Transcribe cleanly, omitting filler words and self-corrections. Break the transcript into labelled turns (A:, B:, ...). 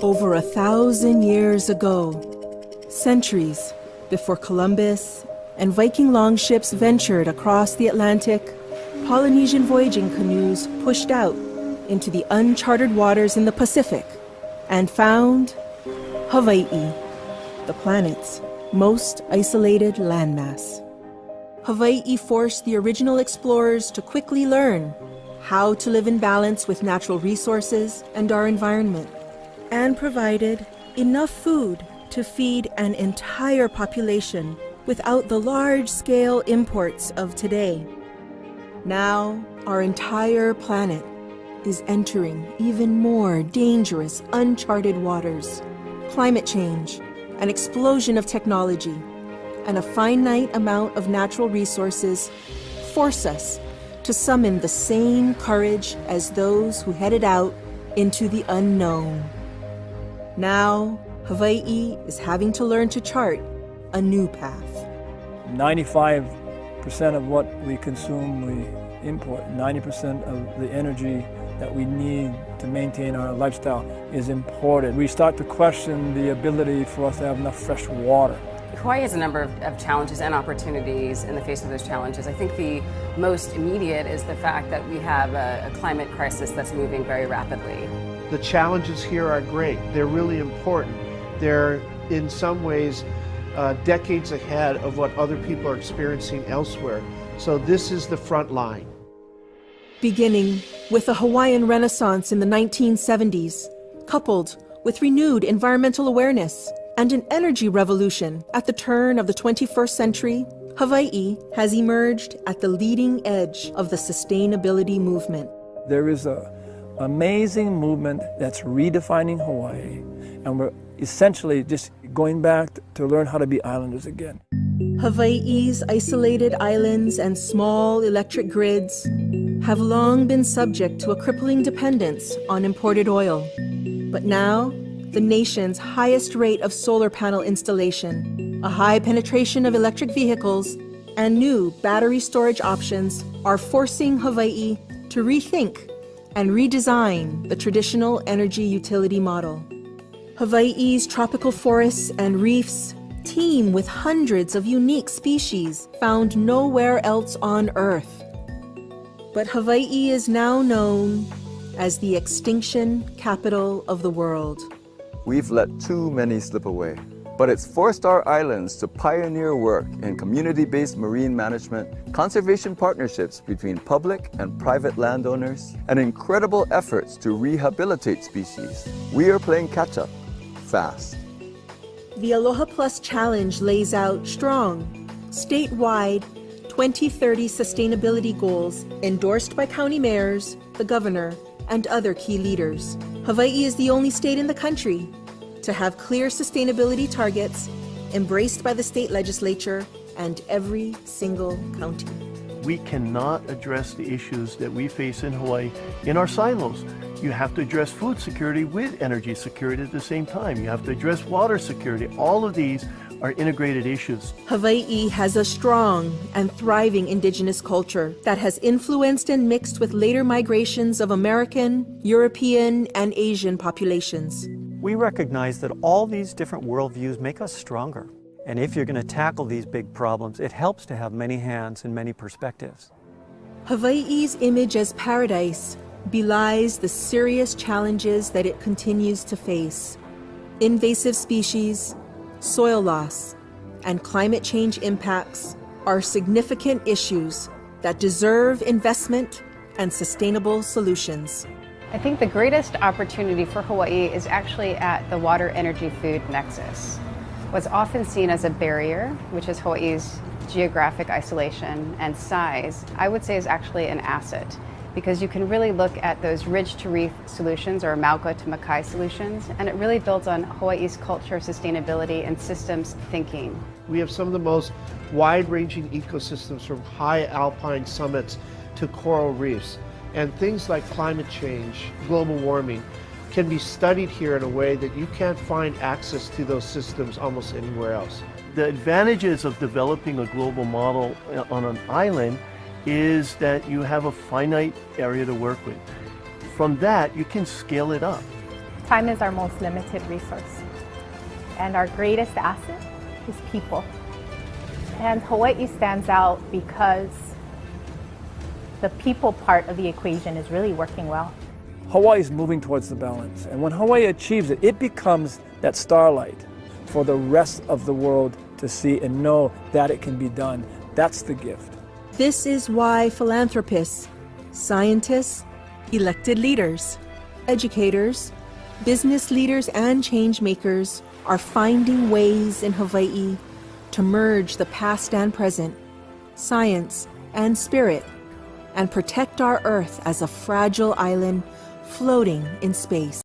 A: Over 1,000 years ago, centuries before Columbus and Viking longships ventured across the Atlantic, Polynesian voyaging canoes pushed out into the uncharted waters in the Pacific and found Hawaii, the planet's most isolated landmass. Hawaii forced the original explorers to quickly learn how to live in balance with natural resources and our environment, and provided enough food to feed an entire population without the large-scale imports of today. Now, our entire planet is entering even more dangerous, uncharted waters. Climate change, an explosion of technology, and a finite amount of natural resources force us to summon the same courage as those who headed out into the unknown. Now, Hawaii is having to learn to chart a new path.
B: 95% of what we consume, we import. 90% of the energy that we need to maintain our lifestyle is imported. We start to question the ability for us to have enough fresh water.
C: Hawaii has a number of challenges and opportunities in the face of those challenges. I think the most immediate is the fact that we have a climate crisis that's moving very rapidly.
D: The challenges here are great. They're really important. They're in some ways decades ahead of what other people are experiencing elsewhere. So this is the front line.
A: Beginning with the Hawaiian Renaissance in the 1970s, coupled with renewed environmental awareness and an energy revolution at the turn of the 21st century, Hawaii has emerged at the leading edge of the sustainability movement.
B: There is an amazing movement that's redefining Hawaii, and we're essentially just going back to learn how to be islanders again.
A: Hawaii's isolated islands and small electric grids have long been subject to a crippling dependence on imported oil. But now, the nation's highest rate of solar panel installation, a high penetration of electric vehicles, and new battery storage options are forcing Hawaii to rethink and redesign the traditional energy utility model. Hawaii's tropical forests and reefs teem with hundreds of unique species found nowhere else on Earth. But Hawaii is now known as the extinction capital of the world.
E: We've let too many slip away, but it's forced our islands to pioneer work in community-based marine management, conservation partnerships between public and private landowners, and incredible efforts to rehabilitate species. We are playing catch-up fast.
A: The Aloha Plus Challenge lays out strong, statewide 2030 sustainability goals endorsed by county mayors, the governor, and other key leaders. Hawaii is the only state in the country to have clear sustainability targets embraced by the state legislature and every single county.
F: We cannot address the issues that we face in Hawaii in our silos. You have to address food security with energy security at the same time. You have to address water security. All of these are integrated issues.
A: Hawaii has a strong and thriving indigenous culture that has influenced and mixed with later migrations of American, European, and Asian populations.
G: We recognize that all these different worldviews make us stronger. And if you're going to tackle these big problems, it helps to have many hands and many perspectives.
A: Hawaii's image as paradise belies the serious challenges that it continues to face. Invasive species, soil loss, and climate change impacts are significant issues that deserve investment and sustainable solutions.
H: I think the greatest opportunity for Hawaii is actually at the water, energy, food nexus. What's often seen as a barrier, which is Hawaii's geographic isolation and size, I would say is actually an asset, because you can really look at those ridge to reef solutions or Mauka to Makai solutions, and it really builds on Hawaii's culture, sustainability, and systems thinking.
D: We have some of the most wide-ranging ecosystems from high alpine summits to coral reefs. And things like climate change, global warming, can be studied here in a way that you can't find access to those systems almost anywhere else.
F: The advantages of developing a global model on an island is that you have a finite area to work with. from that, you can scale it up.
I: Time is our most limited resource, and our greatest asset is people. And Hawaii stands out because the people part of the equation is really working well.
B: Hawaii is moving towards the balance, and when Hawaii achieves it, it becomes that starlight for the rest of the world to see and know that it can be done. That's the gift.
A: This is why philanthropists, scientists, elected leaders, educators, business leaders, and change makers are finding ways in Hawaii to merge the past and present, science and spirit, and protect our Earth as a fragile island floating in space.